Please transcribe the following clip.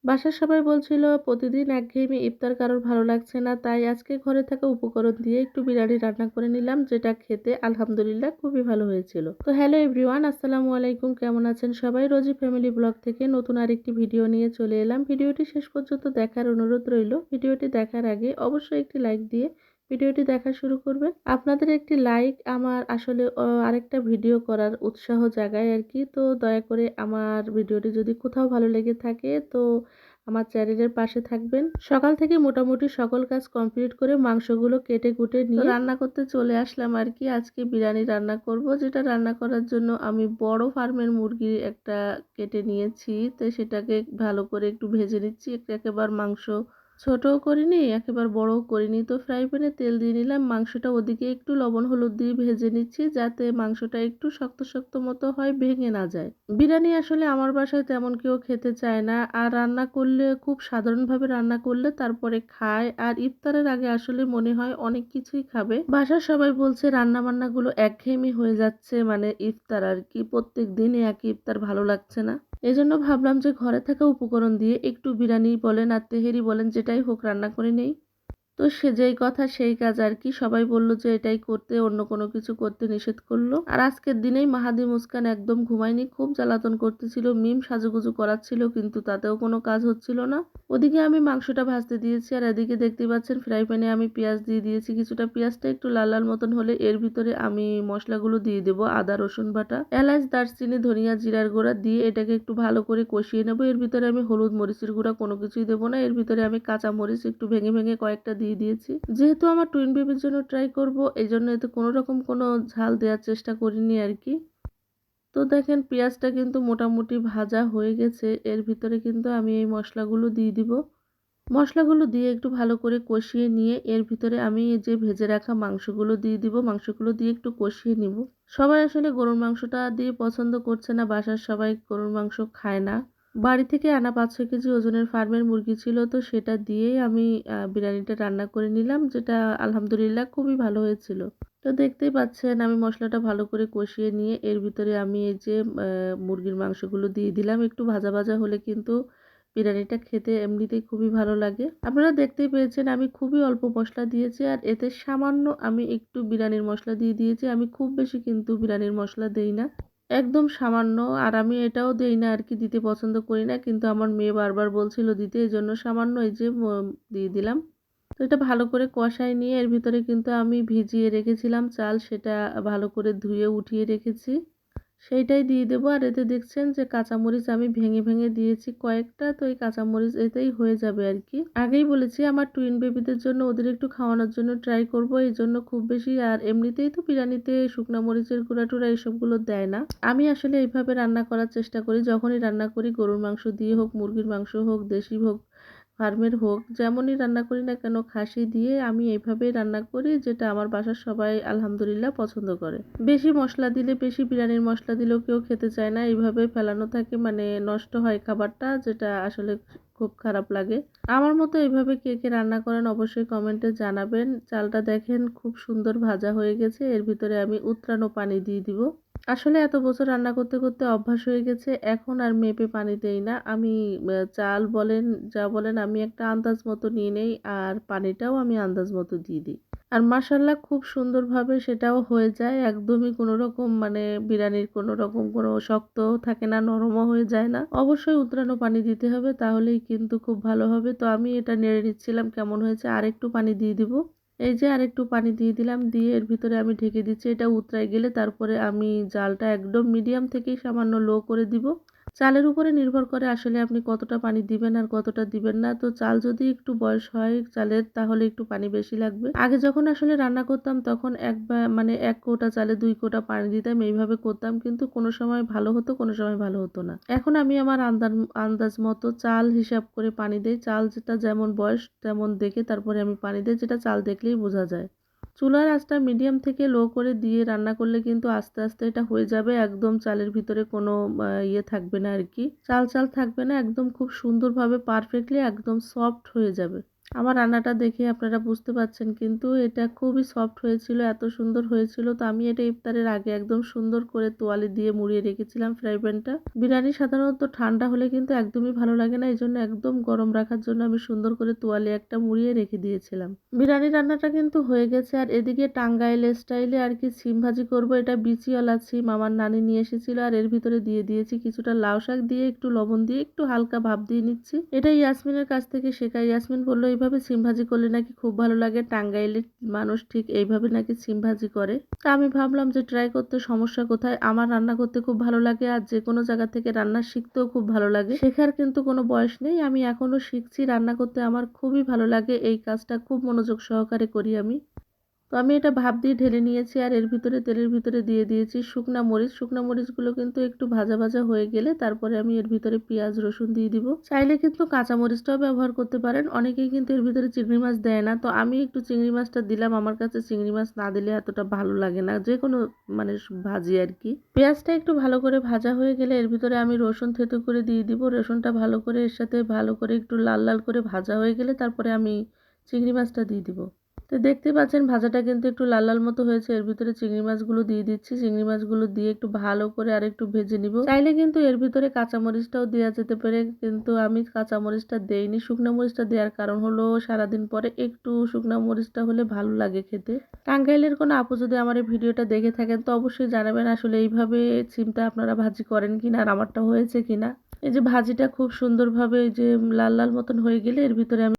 বাসার সবাই বলছিল প্রতিদিন একঘেয়েমি ইফতার কারোর ভালো লাগছে না, তাই আজকে ঘরে থাকা উপকরণ দিয়ে একটু বিরিয়ানি রান্না করে নিলাম, যেটা খেতে আলহামদুলিল্লাহ খুবই ভালো হয়েছিল। তো হ্যালো এভরিওয়ান, আসসালামু আলাইকুম। কেমন আছেন সবাই? রোজি ফ্যামিলি ব্লগ থেকে নতুন আরেকটি ভিডিও নিয়ে চলে এলাম। ভিডিওটি শেষ পর্যন্ত দেখার অনুরোধ রইল। ভিডিওটি দেখার আগে অবশ্যই একটি লাইক দিয়ে ভিডিওটি দেখা শুরু করবেন। আপনাদের একটি লাইক আমার আসলে আরেকটা ভিডিও করার উৎসাহ জাগায় আর কি। তো দয়া করে আমার ভিডিওটি যদি কোথাও ভালো লেগে থাকে তো আমার চ্যানেলের পাশে থাকবেন। সকাল থেকে মোটামুটি সকল কাজ কমপ্লিট করে মাংসগুলো কেটে কুটে নিয়ে রান্না করতে চলে আসলাম আর কি। আজকে বিরিয়ানি রান্না করব, যেটা রান্না করার জন্য আমি বড় ফার্মের মুরগি একটা কেটে নিয়েছি। তো সেটাকে ভালো করে একটু ভেজে নিচ্ছি। একেবারে মাংস ছোটও করিনি, একেবারে বড়ও করিনি। তো ফ্রাই প্যানে তেল দিয়ে নিলাম, মাংসটা ওদিকে একটু লবণ হলুদ দিয়ে ভেজে নিচ্ছি, যাতে মাংসটা একটু শক্ত শক্ত মতো হয়, ভেঙে না যায়। বিরিয়ানি আসলে আমার বাসায় তেমন কেউ খেতে চায় না, আর রান্না করলে খুব সাধারণভাবে রান্না করলে তারপরে খায়। আর ইফতারের আগে আসলে মনে হয় অনেক কিছুই খাবে। বাসার সবাই বলছে রান্না বান্নাগুলো একঘেয়েমি হয়ে যাচ্ছে, মানে ইফতার আর কি, প্রত্যেক দিনই একই ইফতার ভালো লাগছে না। এজন্য ভাবলাম যে ঘরে থাকা উপকরণ দিয়ে একটু বিরিয়ানি বলেন আর তেহেরি বলেন, যেটাই হোক রান্না করে নেই। তো সে যেই কথা সেই কাজ আর কি। সবাই বলল যে এটাই করতে, অন্য কোনো কিছু করতে নিষেধ করলো। আর আজকের দিনেই মাহাদি মুস্কান একদম ঘুমায়নি, খুব জ্বালাতন করতেছিল, মিম সাজুগুজু করাচ্ছিল, কিন্তু তাতেও কোনো কাজ হচ্ছিল না। ওদিকে আমি মাংসটা ভাজতে দিয়েছি, আর এদিকে দেখতে পাচ্ছেন ফ্রাই প্যানে আমি পেঁয়াজ দিয়ে দিয়েছি কিছুটা। পেঁয়াজটা একটু লাল লাল মতন হলে এর ভিতরে আমি মশলাগুলো দিয়ে দেবো, আদা রসুন বাটা, এলাচ দারচিনি ধনিয়া জিরার গুঁড়া দিয়ে এটাকে একটু ভালো করে কষিয়ে নেবো। এর ভিতরে আমি হলুদ মরিচের গুঁড়া কোনো কিছুই দেবো না। এর ভিতরে আমি কাঁচা মরিচ একটু ভেঙে ভেঙে কয়েকটা দিয়ে দিয়েছি। যেহেতু আমার টুইন বেবির জন্য ট্রাই করব, এই জন্য এতে কোনো রকম কোনো ঝাল দেওয়ার চেষ্টা করিনি আর কি। তো দেখেন পেঁয়াজটা কিন্তু মোটামুটি ভাজা হয়ে গেছে। এর ভিতরে কিন্তু আমি এই মশলাগুলো দিয়ে দিব। মশলাগুলো দিয়ে একটু ভালো করে কষিয়ে নিয়ে এর ভিতরে আমি এই যে ভেজে রাখা মাংসগুলো দিয়ে দিব। মাংসগুলো দিয়ে একটু কষিয়ে নিব। সবাই আসলে গরুর মাংসটা দিয়ে পছন্দ করছে না, বাসার সবাই গরুর মাংস খায় না। বাড়ি থেকে আনা 5-6 কেজি ওজনের ফার্মের মুরগি ছিল, তো সেটা দিয়েই আমি বিরিয়ানিটা রান্না করে নিলাম, যেটা আলহামদুলিল্লাহ খুবই ভালো হয়েছিল। তো দেখতেই পাচ্ছেন আমি মশলাটা ভালো করে কষিয়ে নিয়ে এর ভিতরে আমি এই যে মুরগির মাংসগুলো দিয়ে দিলাম। একটু ভাজা ভাজা হলে কিন্তু বিরিয়ানিটা খেতে এমনিতেই খুবই ভালো লাগে। আপনারা দেখতেই পেয়েছেন আমি খুবই অল্প মশলা দিয়েছি, আর এতে সামান্য আমি একটু বিরিয়ানির মশলা দিয়ে দিয়েছি। আমি খুব বেশি কিন্তু বিরিয়ানির মশলা দেই না, একদম সামান্য। আর আমি এটাও দেই না আর কি, দিতে পছন্দ করি না, কিন্তু আমার মেয়ে বারবার বলছিল দিতে, এই জন্য সামান্য এই যে দিয়ে দিলাম। তো এটা ভালো করে কষাই নিয়ে এর ভিতরে কিন্তু আমি ভিজিয়ে রেখেছিলাম চাল, সেটা ভালো করে ধুয়ে উঠিয়ে রেখেছি, সেইটাই দিয়ে দেবো। আর এতে দেখছেন যে কাঁচামরিচ আমি ভেঙে ভেঙে দিয়েছি কয়েকটা, তো এই কাঁচামরিচ এতেই হয়ে যাবে আর কি। আগেই বলেছি আমার টুইন বেবিদের জন্য ওদের একটু খাওয়ানোর জন্য ট্রাই করব, এই জন্য খুব বেশি। আর এমনিতেই তো বিরিয়ানিতে শুকনা মরিচের গুঁড়া টুড়া এইসবগুলো দেয় না। আমি আসলে এইভাবে রান্না করার চেষ্টা করি, যখনই রান্না করি গরুর মাংস দিয়ে হোক, মুরগির মাংস হোক, দেশি হোক, ফার্মের হোক, যেমনই রান্না করি না কেন খাসি দিয়ে আমি এইভাবেই রান্না করি, যেটা আমার বাসার সবাই আলহামদুলিল্লাহ পছন্দ করে। বেশি মশলা দিলে, বেশি বিরিয়ানির মশলা দিলেও কেউ খেতে চায় না, এইভাবে ফেলানো থাকে, মানে নষ্ট হয় খাবারটা, যেটা আসলে খুব খারাপ লাগে। আমার মতো এইভাবে কে কে রান্না করেন অবশ্যই কমেন্টে জানাবেন। চালটা দেখেন খুব সুন্দর ভাজা হয়ে গেছে, এর ভিতরে আমি উতরানো পানি দিয়ে দিব। আসলে এত বছর রান্না করতে করতে অভ্যাস হয়ে গেছে, এখন আর মেপে পানি দেই না আমি। চাল বলেন যা বলেন আমি একটা আন্দাজ মতো নিয়ে নেই, আর পানিটাও আমি আন্দাজ মতো দিয়ে দিই। আর মাশাল্লাহ খুব সুন্দরভাবে সেটাও হয়ে যায়, একদমই কোনো রকম মানে বিরিয়ানির কোনো রকম কোনো শক্ত থাকে না, নরমও হয়ে যায় না। অবশ্যই উতরানো পানি দিতে হবে, তাহলেই কিন্তু খুব ভালো হবে। তো আমি এটা নেড়ে নিচ্ছিলাম কেমন হয়েছে, আর একটু পানি দিয়ে দিব। এই যে আরেকটু পানি দিয়ে দিলাম, দিয়ে এর ভিতরে আমি ঢেকে দিচ্ছি। এটা উতরাই গেলে তারপরে আমি জালটা একদম মিডিয়াম থেকেই সামান্য লো করে দিব। চালের উপরে নির্ভর করে আসলে আপনি কতটা পানি দিবেন আর কতটা দিবেন না। তো চাল যদি একটু বয়স হয় চালের, তাহলে একটু পানি বেশি লাগবে। আগে যখন আসলে রান্না করতাম তখন মানে এক কোটা চালে 2 কোটা পানি দিতাম, এইভাবে করতাম, কিন্তু কোনো সময় ভালো হতো, কোনো সময় ভালো হতো না। এখন আমি আমার আন্দাজ মতো চাল হিসাব করে পানি দেই। চাল যেটা যেমন বয়স তেমন দেখে তারপরে আমি পানি দিই, যেটা চাল দেখলেই বোঝা যায়। চুলার আঁচটা মিডিয়াম থেকে লো করে দিয়ে রান্না করলে কিন্তু আস্তে আস্তে এটা হয়ে যাবে, একদম চালের ভিতরে কোনো ইয়ে থাকবে না আর কি, চাল চাল থাকবে না, একদম খুব সুন্দরভাবে পারফেক্টলি একদম সফট হয়ে যাবে। আমার রান্নাটা দেখে আপনারা বুঝতে পারছেন কিন্তু এটা খুবই সফট হয়েছিল, এত সুন্দর হয়েছিল। তো আমি এটা ইফতারের আগে একদম সুন্দর করে তোয়ালে দিয়ে মুড়িয়ে রেখেছিলাম ফ্রাই প্যানটা। বিরিয়ানি সাধারণত ঠান্ডা হলে কিন্তু একদমই ভালো লাগে না, এই জন্য একদম গরম রাখার জন্য আমি সুন্দর করে তোয়ালে একটা মুড়িয়ে রেখে দিয়েছিলাম। বিরিয়ানি রান্নাটা কিন্তু হয়ে গেছে। আর এদিকে টাঙ্গাইল স্টাইলে আর কি সিম ভাজি করব। এটা বিচিওয়ালা সিম আমার নানি নিয়ে এসেছিল, আর এর ভিতরে দিয়ে দিয়েছি কিছুটা লাউ শাক দিয়ে একটু লবণ দিয়ে একটু হালকা ভাপ দিয়ে নিচ্ছি। এটা ইয়াসমিনের কাছ থেকে শেখা। ইয়াসমিন বললো এইভাবে সিম ভাজি করলে নাকি খুব ভালো লাগে, টাঙ্গাইলের মানুষ ঠিক এইভাবে নাকি সিম ভাজি করে। তা আমি ভাবলাম যে ট্রাই করতে সমস্যা কোথায়, আমার রান্না করতে খুব ভালো লাগে আর যে কোনো জায়গা থেকে রান্না শিখতেও খুব ভালো লাগে। শেখার কিন্তু কোনো বয়স নেই, আমি এখনো শিখছি। রান্না করতে আমার খুবই ভালো লাগে, এই কাজটা খুব মনোযোগ সহকারে করি আমি। তো আমি এটা ভাপ দিয়ে ঢেলে নিয়েছি, আর এর ভিতরে তেলের ভিতরে দিয়ে দিয়েছি শুকনা মরিচ। শুকনা মরিচগুলো কিন্তু একটু ভাজা ভাজা হয়ে গেলে তারপরে আমি এর ভিতরে পেঁয়াজ রসুন দিয়ে দিব। চাইলে কিন্তু কাঁচা মরিচটাও ব্যবহার করতে পারেন, অনেকেই কিন্তু এর ভিতরে চিংড়ি মাছ দেয় না, তো আমি একটু চিংড়ি মাছটা দিলাম। আমার কাছে চিংড়ি মাছ না দিলে এতটা ভালো লাগে না যে কোনো মানে ভাজি আর কি। পেঁয়াজটা একটু ভালো করে ভাজা হয়ে গেলে এর ভিতরে আমি রসুন থেতো করে দিয়ে দিব। রসুনটা ভালো করে এর সাথে ভালো করে একটু লাল লাল করে ভাজা হয়ে গেলে তারপরে আমি চিংড়ি মাছটা দিয়ে দিব। তো দেখতে পাচ্ছেন ভাজাটা কিন্তু একটু লাল লাল মতো হয়েছে, এর ভিতরে চিংড়ি মাছগুলো দিয়ে দিচ্ছি। চিংড়ি মাছগুলো দিয়ে একটু ভালো করে আর একটু ভেজে নিব। চাইলে কিন্তু এর ভিতরে কাঁচামরিচটাও দেওয়া যেতে পারে, কিন্তু আমি কাঁচামরিচটা দেইনি। শুকনো মরিচটা দেওয়ার কারণ হলো সারাদিন পরে একটু শুকনো মরিচটা হলে ভালো লাগে খেতে। টাঙ্গাইলের কোনো আপু যদি আমার এই ভিডিওটা দেখে থাকেন তো অবশ্যই জানাবেন আসলে এইভাবে সিমটা আপনারা ভাজি করেন কিনা আর আমারটা হয়েছে কিনা। এই যে ভাজিটা খুব সুন্দরভাবে যে লাল লাল মতন হয়ে গেলে এর ভিতরে আমি